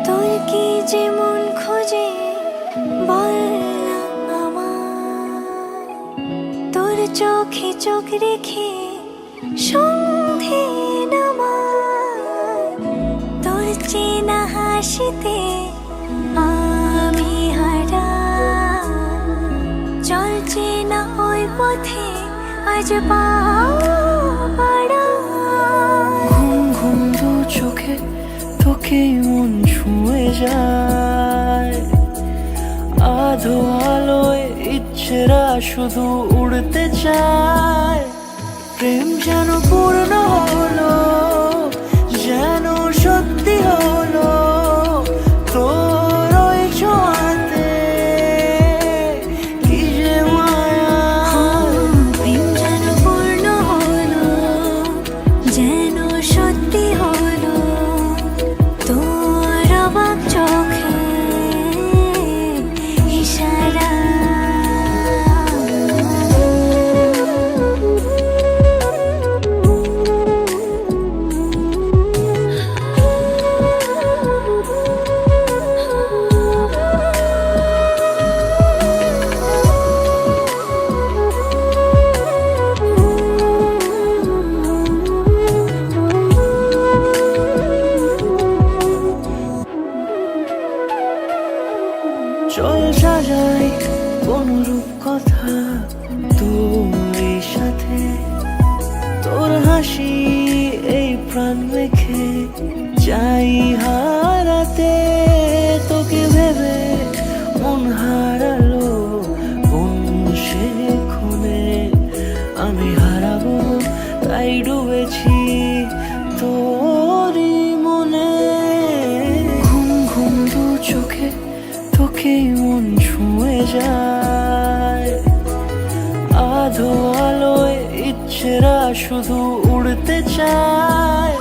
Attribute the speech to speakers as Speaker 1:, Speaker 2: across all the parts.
Speaker 1: তোর কি যেমন খোঁজে বল আমার, তোর চোখে চোখ রেখে সন্ধে নামার, তোর চেনা হাসিতে আমি হারা, চল চেনা ওই পথে আজ পাড়া।
Speaker 2: ঘুম ঘুম দু চোখে তোকেই মন ছুঁয়ে যায়, আধো আলোয় ইচ্ছেরা শুধু উড়তে চায়। প্রেম যেন পূর্ণ হলো, যেন সত্যি হলো, তোর ওই ছোঁয়াতে কি যে মায়া।
Speaker 1: প্রেম যেন পূর্ণ হলো, যেন সত্যি হলো, তোর অবাক চোখে ইশারা।
Speaker 2: চল সাজাই কোন রূপকথা তোর সাথে, তোর হাসি এই প্রাণ রেখে চাই হারাতে। তোকে ভেবে মন হারালো কোন সে ক্ষণে, আমি হারাবো তাই ডুবেছি তোরই মনে। ঘুম ঘুম দু চোখে তোকেই মন ছুঁয়ে যায়, আধো আলোয় ইচ্ছেরা শুধু উড়তে চায়।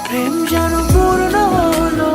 Speaker 2: প্রেম যেন পূর্ণ হলো,